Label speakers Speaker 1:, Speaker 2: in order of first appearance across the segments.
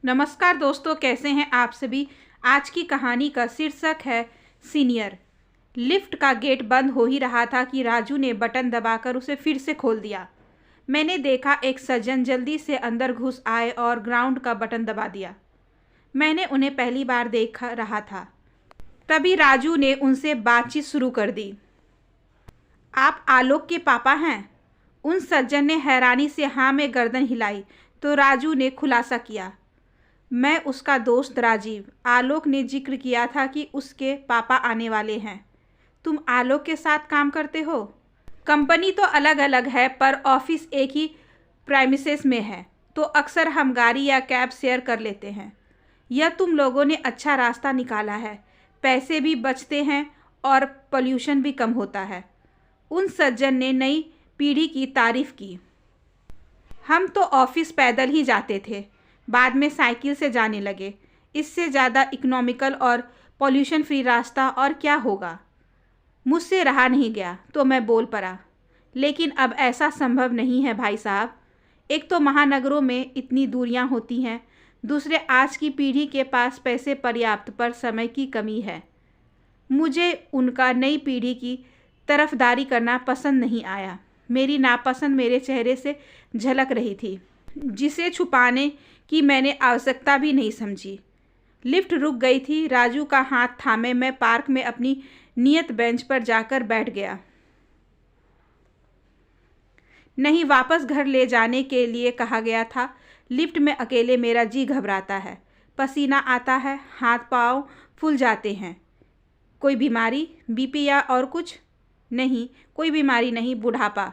Speaker 1: नमस्कार दोस्तों, कैसे हैं आप सभी। आज की कहानी का शीर्षक है सीनियर। लिफ्ट का गेट बंद हो ही रहा था कि राजू ने बटन दबाकर उसे फिर से खोल दिया। मैंने देखा एक सज्जन जल्दी से अंदर घुस आए और ग्राउंड का बटन दबा दिया। मैंने उन्हें पहली बार देख रहा था। तभी राजू ने उनसे बातचीत शुरू कर दी। आप आलोक के पापा हैं? उन सज्जन ने हैरानी से हाँ में गर्दन हिलाई तो राजू ने खुलासा किया, मैं उसका दोस्त राजीव। आलोक ने जिक्र किया था कि उसके पापा आने वाले हैं। तुम आलोक के साथ काम करते हो? कंपनी तो अलग अलग है पर ऑफिस एक ही प्रेमिसेस में है, तो अक्सर हम गाड़ी या कैब शेयर कर लेते हैं। यह तुम लोगों ने अच्छा रास्ता निकाला है, पैसे भी बचते हैं और पोल्यूशन भी कम होता है। उन सज्जन ने नई पीढ़ी की तारीफ की। हम तो ऑफिस पैदल ही जाते थे, बाद में साइकिल से जाने लगे। इससे ज़्यादा इकोनॉमिकल और पॉल्यूशन फ्री रास्ता और क्या होगा। मुझसे रहा नहीं गया तो मैं बोल पड़ा, लेकिन अब ऐसा संभव नहीं है भाई साहब। एक तो महानगरों में इतनी दूरियां होती हैं, दूसरे आज की पीढ़ी के पास पैसे पर्याप्त पर समय की कमी है। मुझे उनका नई पीढ़ी की तरफदारी करना पसंद नहीं आया। मेरी नापसंद मेरे चेहरे से झलक रही थी, जिसे छुपाने की मैंने आवश्यकता भी नहीं समझी। लिफ्ट रुक गई थी। राजू का हाथ थामे मैं पार्क में अपनी नियत बेंच पर जाकर बैठ गया। नहीं, वापस घर ले जाने के लिए कहा गया था। लिफ्ट में अकेले मेरा जी घबराता है, पसीना आता है, हाथ पाँव फूल जाते हैं। कोई बीमारी, बीपी या और कुछ? नहीं, कोई बीमारी नहीं, बुढ़ापा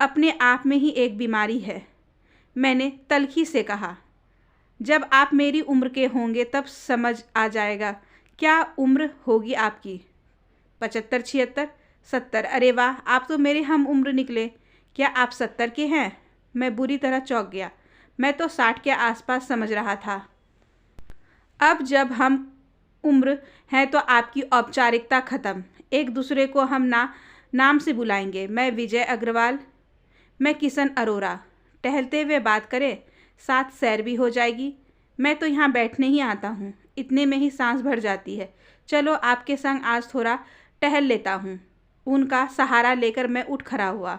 Speaker 1: अपने आप में ही एक बीमारी है, मैंने तल्खी से कहा। जब आप मेरी उम्र के होंगे तब समझ आ जाएगा। क्या उम्र होगी आपकी? 75, 76, 70? अरे वाह, आप तो मेरे हम उम्र निकले। क्या आप 70 के हैं? मैं बुरी तरह चौंक गया। मैं तो 60 के आसपास समझ रहा था। अब जब हम उम्र हैं तो आपकी औपचारिकता ख़त्म। एक दूसरे को हम नाम से बुलाएंगे। मैं विजय अग्रवाल, मैं किशन अरोरा। टहलते हुए बात करें, साथ सैर भी हो जाएगी। मैं तो यहाँ बैठने ही आता हूँ, इतने में ही सांस भर जाती है। चलो आपके संग आज थोड़ा टहल लेता हूँ। उनका सहारा लेकर मैं उठ खड़ा हुआ।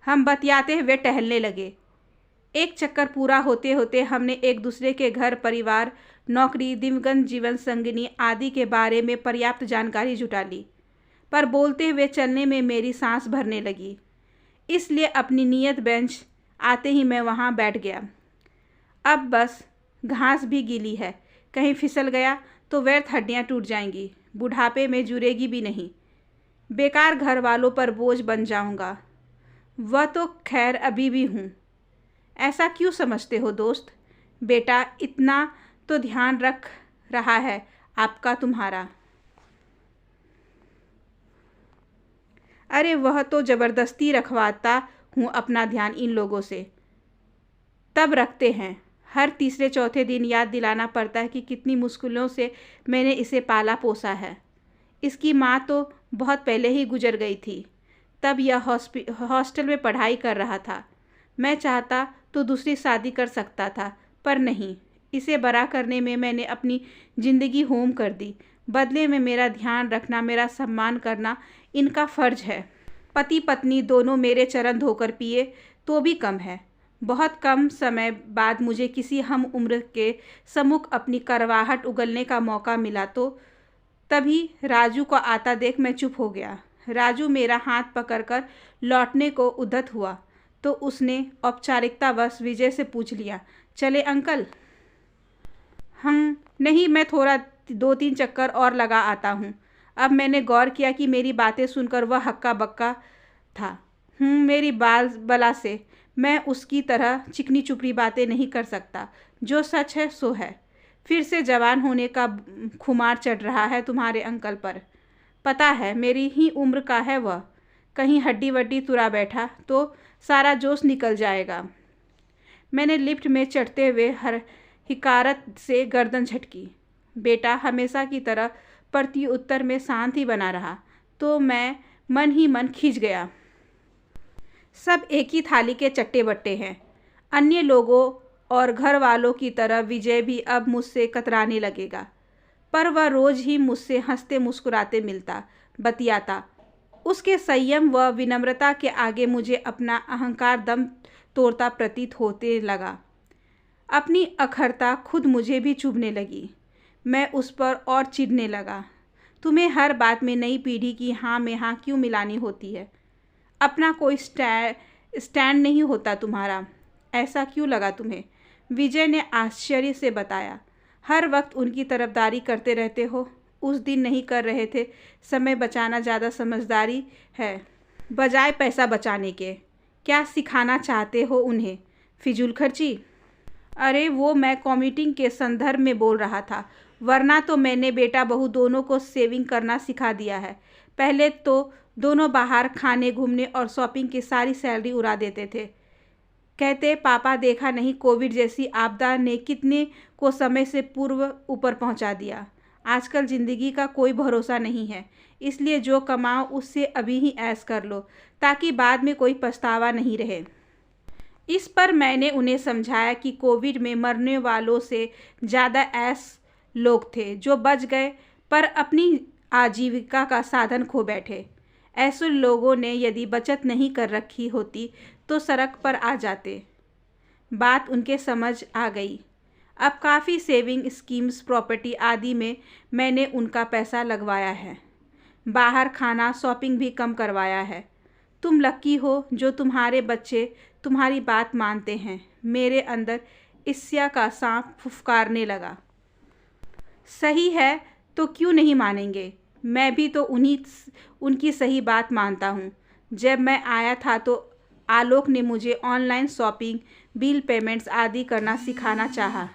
Speaker 1: हम बतियाते हुए टहलने लगे। एक चक्कर पूरा होते होते हमने एक दूसरे के घर, परिवार, नौकरी, दिवंगत जीवन संगिनी आदि के बारे में पर्याप्त जानकारी जुटा ली। पर बोलते हुए चलने में मेरी सांस भरने लगी, इसलिए अपनी नियत बेंच आते ही मैं वहाँ बैठ गया। अब बस घास भी गीली है, कहीं फिसल गया तो व्यर्थ हड्डियाँ टूट जाएंगी, बुढ़ापे में जुड़ेगी भी नहीं। बेकार घर वालों पर बोझ बन जाऊंगा। वह तो खैर अभी भी हूँ। ऐसा क्यों समझते हो दोस्त? बेटा इतना तो ध्यान रख रहा है आपका तुम्हारा। अरे वह तो ज़बरदस्ती रखवाता हूँ अपना ध्यान इन लोगों से। तब रखते हैं। हर तीसरे चौथे दिन याद दिलाना पड़ता है कि कितनी मुश्किलों से मैंने इसे पाला पोसा है। इसकी माँ तो बहुत पहले ही गुजर गई थी। तब यह हॉस्टल में पढ़ाई कर रहा था। मैं चाहता तो दूसरी शादी कर सकता था, पर नहीं। इसे बड़ा करने में मैंने अपनी ज़िंदगी होम कर दी। बदले में मेरा ध्यान रखना, मेरा सम्मान करना इनका फ़र्ज है। पति पत्नी दोनों मेरे चरण धोकर पिए तो भी कम है। बहुत कम समय बाद मुझे किसी हम उम्र के सम्मुख अपनी करवाहट उगलने का मौका मिला, तो तभी राजू को आता देख मैं चुप हो गया। राजू मेरा हाथ पकड़कर लौटने को उद्यत हुआ तो उसने औपचारिकतावश विजय से पूछ लिया, चले अंकल? नहीं, मैं थोड़ा 2-3 चक्कर और लगा आता हूँ। अब मैंने गौर किया कि मेरी बातें सुनकर वह हक्का बक्का था। मेरी बला से मैं उसकी तरह चिकनी चुपड़ी बातें नहीं कर सकता। जो सच है सो है। फिर से जवान होने का खुमार चढ़ रहा है तुम्हारे अंकल पर। पता है मेरी ही उम्र का है वह। कहीं हड्डी वड्डी तुरा बैठा तो सारा जोश निकल जाएगा। मैंने लिफ्ट में चढ़ते हुए हिकारत से गर्दन झटकी। बेटा हमेशा की तरह प्रत्युत्तर में शांत ही बना रहा तो मैं मन ही मन खिंच गया। सब एक ही थाली के चट्टे बट्टे हैं। अन्य लोगों और घर वालों की तरह विजय भी अब मुझसे कतराने लगेगा। पर वह रोज़ ही मुझसे हंसते मुस्कुराते मिलता, बतियाता। उसके संयम व विनम्रता के आगे मुझे अपना अहंकार दम तोड़ता प्रतीत होते लगा। अपनी अखरता खुद मुझे भी चुभने लगी। मैं उस पर और चिढ़ने लगा। तुम्हें हर बात में नई पीढ़ी की हाँ में हाँ क्यों मिलानी होती है? अपना कोई स्टैंड नहीं होता तुम्हारा? ऐसा क्यों लगा तुम्हें? विजय ने आश्चर्य से बताया। हर वक्त उनकी तरफदारी करते रहते हो। उस दिन नहीं कर रहे थे। समय बचाना ज़्यादा समझदारी है बजाय पैसा बचाने के। क्या सिखाना चाहते हो उन्हें? फिजूल खर्ची? अरे वो मैं कॉम्यूटिंग के संदर्भ में बोल रहा था, वरना तो मैंने बेटा बहू दोनों को सेविंग करना सिखा दिया है। पहले तो दोनों बाहर खाने घूमने और शॉपिंग की सारी सैलरी उड़ा देते थे। कहते पापा देखा नहीं कोविड जैसी आपदा ने कितने को समय से पूर्व ऊपर पहुंचा दिया। आजकल ज़िंदगी का कोई भरोसा नहीं है, इसलिए जो कमाओ उससे अभी ही ऐश कर लो ताकि बाद में कोई पछतावा नहीं रहे। इस पर मैंने उन्हें समझाया कि कोविड में मरने वालों से ज़्यादा ऐश लोग थे जो बच गए पर अपनी आजीविका का साधन खो बैठे। ऐसे लोगों ने यदि बचत नहीं कर रखी होती तो सड़क पर आ जाते। बात उनके समझ आ गई। अब काफ़ी सेविंग स्कीम्स, प्रॉपर्टी आदि में मैंने उनका पैसा लगवाया है। बाहर खाना, शॉपिंग भी कम करवाया है। तुम लकी हो जो तुम्हारे बच्चे तुम्हारी बात मानते हैं। मेरे अंदर ईर्ष्या का सांप फुफकारने लगा। सही है तो क्यों नहीं मानेंगे? मैं भी तो उनकी सही बात मानता हूँ। जब मैं आया था तो आलोक ने मुझे ऑनलाइन शॉपिंग, बिल पेमेंट्स आदि करना सिखाना चाहा।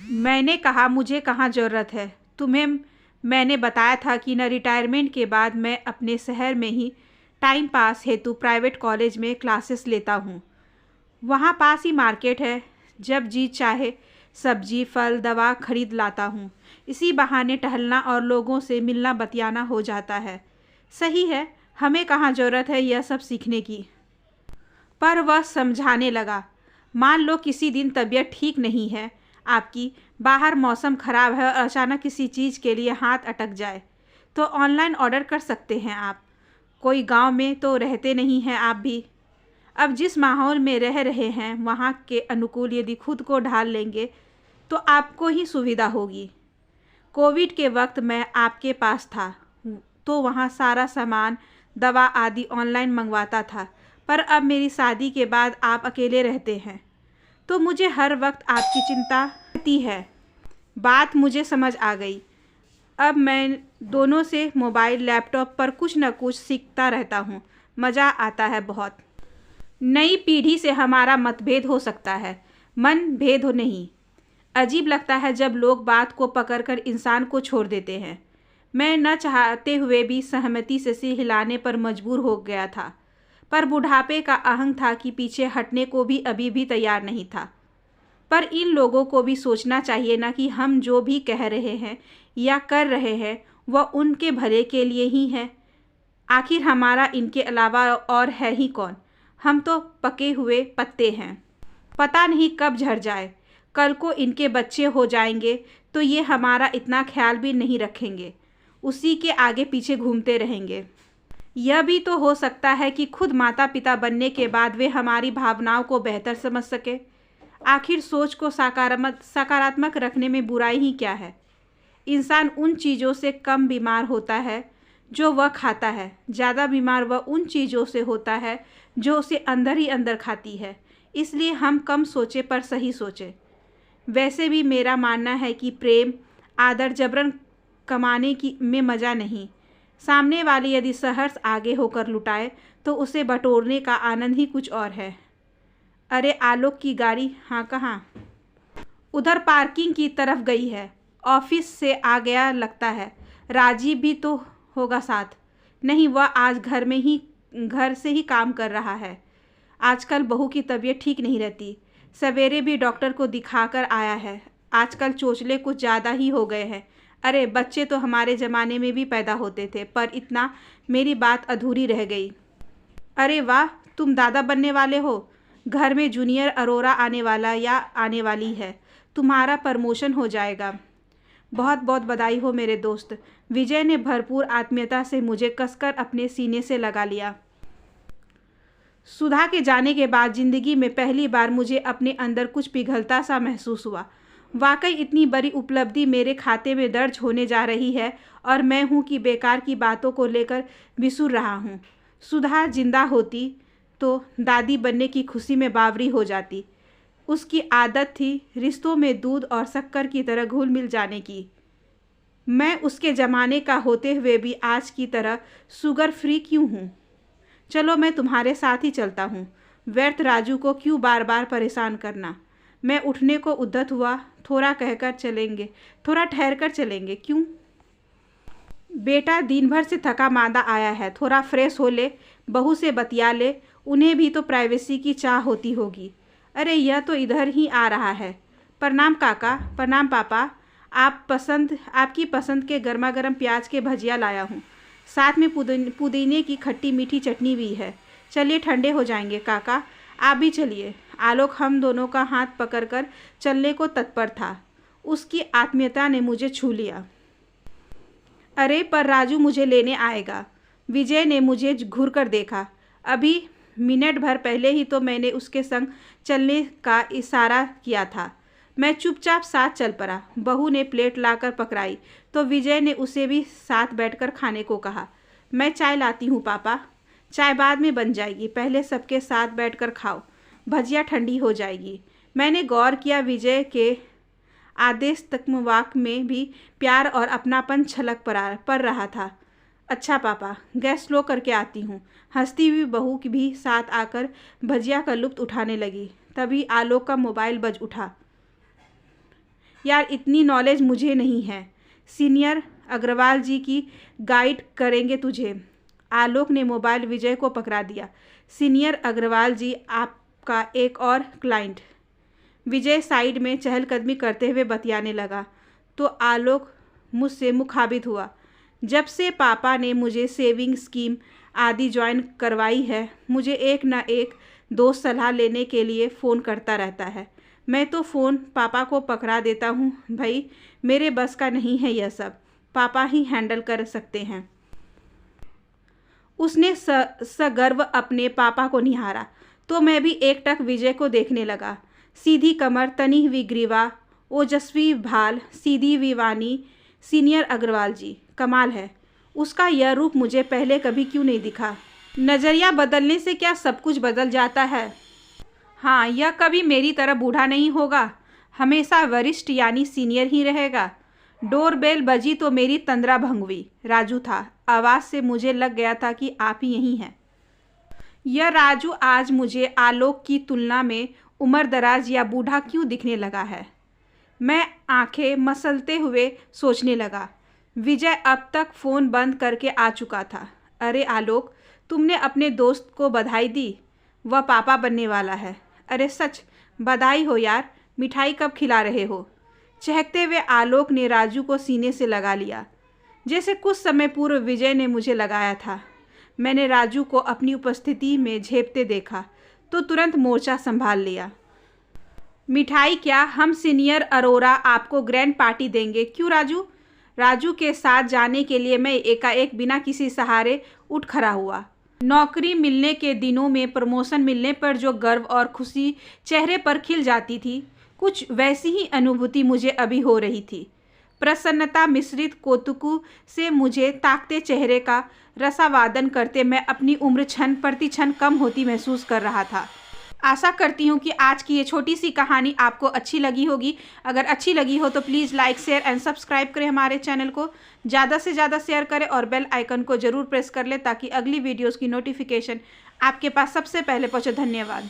Speaker 1: मैंने कहा मुझे कहाँ ज़रूरत है। तुम्हें मैंने बताया था कि न रिटायरमेंट के बाद मैं अपने शहर में ही टाइम पास हेतु प्राइवेट कॉलेज में क्लासेस लेता हूँ। वहाँ पास ही मार्केट है। जब जी चाहे सब्जी, फल, दवा खरीद लाता हूँ। इसी बहाने टहलना और लोगों से मिलना बतियाना हो जाता है। सही है, हमें कहाँ ज़रूरत है यह सब सीखने की। पर वह समझाने लगा। मान लो किसी दिन तबीयत ठीक नहीं है आपकी, बाहर मौसम ख़राब है और अचानक किसी चीज़ के लिए हाथ अटक जाए तो ऑनलाइन ऑर्डर कर सकते हैं आप। कोई गांव में तो रहते नहीं हैं आप भी। अब जिस माहौल में रह रहे हैं वहाँ के अनुकूल यदि खुद को ढाल लेंगे तो आपको ही सुविधा होगी। कोविड के वक्त मैं आपके पास था तो वहाँ सारा सामान, दवा आदि ऑनलाइन मंगवाता था, पर अब मेरी शादी के बाद आप अकेले रहते हैं तो मुझे हर वक्त आपकी चिंता रहती है। बात मुझे समझ आ गई। अब मैं दोनों से मोबाइल, लैपटॉप पर कुछ न कुछ सीखता रहता हूँ। मज़ा आता है बहुत। नई पीढ़ी से हमारा मतभेद हो सकता है, मन भेद हो नहीं। अजीब लगता है जब लोग बात को पकड़कर इंसान को छोड़ देते हैं। मैं न चाहते हुए भी सहमति से सिर हिलाने पर मजबूर हो गया था, पर बुढ़ापे का अहंग था कि पीछे हटने को भी अभी भी तैयार नहीं था। पर इन लोगों को भी सोचना चाहिए ना कि हम जो भी कह रहे हैं या कर रहे हैं वह उनके भले के लिए ही है। आखिर हमारा इनके अलावा और है ही कौन? हम तो पके हुए पत्ते हैं। पता नहीं कब झड़ जाए। कल को इनके बच्चे हो जाएंगे तो ये हमारा इतना ख्याल भी नहीं रखेंगे, उसी के आगे पीछे घूमते रहेंगे। यह भी तो हो सकता है कि खुद माता पिता बनने के बाद वे हमारी भावनाओं को बेहतर समझ सके। आखिर सोच को सकारात्मक रखने में बुराई ही क्या है? इंसान उन चीज़ों से कम बीमार होता है जो वह खाता है, ज़्यादा बीमार वह उन चीज़ों से होता है जो उसे अंदर ही अंदर खाती है। इसलिए हम कम सोचे पर सही सोचे। वैसे भी मेरा मानना है कि प्रेम, आदर जबरन कमाने की में मज़ा नहीं। सामने वाले यदि सहर्ष आगे होकर लुटाए तो उसे बटोरने का आनंद ही कुछ और है। अरे आलोक की गाड़ी हाँ कहाँ? उधर पार्किंग की तरफ गई है। ऑफिस से आ गया लगता है। राजीव भी तो होगा साथ। नहीं, वह आज घर से ही काम कर रहा है। आजकल बहू की तबीयत ठीक नहीं रहती। सवेरे भी डॉक्टर को दिखाकर आया है। आजकल चोचले कुछ ज़्यादा ही हो गए हैं। अरे बच्चे तो हमारे ज़माने में भी पैदा होते थे, पर इतना मेरी बात अधूरी रह गई। अरे वाह, तुम दादा बनने वाले हो? घर में जूनियर अरोरा आने वाला या आने वाली है। तुम्हारा प्रमोशन हो जाएगा। बहुत बहुत बधाई हो मेरे दोस्त। विजय ने भरपूर आत्मीयता से मुझे कसकर अपने सीने से लगा लिया। सुधा के जाने के बाद ज़िंदगी में पहली बार मुझे अपने अंदर कुछ पिघलता सा महसूस हुआ। वाकई इतनी बड़ी उपलब्धि मेरे खाते में दर्ज होने जा रही है और मैं हूँ कि बेकार की बातों को लेकर बिसुर रहा हूँ। सुधा जिंदा होती तो दादी बनने की खुशी में बावरी हो जाती। उसकी आदत थी रिश्तों में दूध और शक्कर की तरह घुल मिल जाने की। मैं उसके ज़माने का होते हुए भी आज की तरह शुगर फ्री क्यों हूँ? चलो मैं तुम्हारे साथ ही चलता हूँ। व्यर्थ राजू को क्यों बार बार परेशान करना। मैं उठने को उद्यत हुआ। थोड़ा ठहर कर चलेंगे। क्यों? बेटा दिन भर से थका मांदा आया है, थोड़ा फ्रेश हो ले, बहू से बतिया ले, उन्हें भी तो प्राइवेसी की चाह होती होगी। अरे यह तो इधर ही आ रहा है। प्रणाम काका। प्रणाम पापा। आपकी पसंद के गर्मा गर्म प्याज के भजिया लाया हूँ, साथ में पुदीने की खट्टी मीठी चटनी भी है। चलिए ठंडे हो जाएंगे काका, आप भी चलिए। आलोक हम दोनों का हाथ पकड़कर चलने को तत्पर था। उसकी आत्मीयता ने मुझे छू लिया। अरे पर राजू मुझे लेने आएगा। विजय ने मुझे घूर कर देखा। अभी मिनट भर पहले ही तो मैंने उसके संग चलने का इशारा किया था। मैं चुपचाप साथ चल पड़ा। बहू ने प्लेट लाकर पकड़ाई तो विजय ने उसे भी साथ बैठकर खाने को कहा। मैं चाय लाती हूँ पापा। चाय बाद में बन जाएगी, पहले सबके साथ बैठकर खाओ, भजिया ठंडी हो जाएगी। मैंने गौर किया विजय के आदेश तकमवाक में भी प्यार और अपनापन छलक पर रहा था। अच्छा पापा, गैस स्लो करके आती हूँ। हंसती हुई बहू की भी साथ आकर भजिया का लुत्फ उठाने लगी। तभी आलोक का मोबाइल बज उठा। यार इतनी नॉलेज मुझे नहीं है। सीनियर अग्रवाल जी की गाइड करेंगे तुझे। आलोक ने मोबाइल विजय को पकड़ा दिया। सीनियर अग्रवाल जी, आपका एक और क्लाइंट। विजय साइड में चहलकदमी करते हुए बतियाने लगा तो आलोक मुझसे मुखाबित हुआ। जब से पापा ने मुझे सेविंग स्कीम आदि ज्वाइन करवाई है, मुझे एक न एक दोस्त सलाह लेने के लिए फ़ोन करता रहता है। मैं तो फ़ोन पापा को पकड़ा देता हूँ। भाई मेरे बस का नहीं है यह सब, पापा ही हैंडल कर सकते हैं। उसने सगर्व अपने पापा को निहारा तो मैं भी एकटक विजय को देखने लगा। सीधी कमर, तनी हुई ग्रीवा, ओजस्वी भाल, सीधी विवानी। सीनियर अग्रवाल जी, कमाल है। उसका यह रूप मुझे पहले कभी क्यों नहीं दिखा। नज़रिया बदलने से क्या सब कुछ बदल जाता है? हाँ, यह कभी मेरी तरह बूढ़ा नहीं होगा, हमेशा वरिष्ठ यानी सीनियर ही रहेगा। डोरबेल बजी तो मेरी तंद्रा भंग हुई। राजू था। आवाज़ से मुझे लग गया था कि आप ही यहीं हैं। यह राजू आज मुझे आलोक की तुलना में उम्र दराज या बूढ़ा क्यों दिखने लगा है? मैं आंखें मसलते हुए सोचने लगा। विजय अब तक फ़ोन बंद करके आ चुका था। अरे आलोक, तुमने अपने दोस्त को बधाई दी? वह पापा बनने वाला है। अरे सच, बधाई हो यार। मिठाई कब खिला रहे हो? चहकते हुए आलोक ने राजू को सीने से लगा लिया, जैसे कुछ समय पूर्व विजय ने मुझे लगाया था। मैंने राजू को अपनी उपस्थिति में झेपते देखा तो तुरंत मोर्चा संभाल लिया। मिठाई क्या, हम सीनियर अरोरा आपको ग्रैंड पार्टी देंगे। क्यों राजू? राजू के साथ जाने के लिए मैं एकाएक बिना किसी सहारे उठ खड़ा हुआ। नौकरी मिलने के दिनों में प्रमोशन मिलने पर जो गर्व और खुशी चेहरे पर खिल जाती थी, कुछ वैसी ही अनुभूति मुझे अभी हो रही थी। प्रसन्नता मिश्रित कौतुक से मुझे ताकते चेहरे का रसावादन करते मैं अपनी उम्र क्षण प्रति क्षण कम होती महसूस कर रहा था। आशा करती हूँ कि आज की ये छोटी सी कहानी आपको अच्छी लगी होगी। अगर अच्छी लगी हो तो please like, share and subscribe करें हमारे चैनल को। ज़्यादा से ज़्यादा शेयर करें और बेल आइकन को ज़रूर प्रेस कर लें ताकि अगली वीडियोज़ की नोटिफिकेशन आपके पास सबसे पहले पहुँचे। धन्यवाद।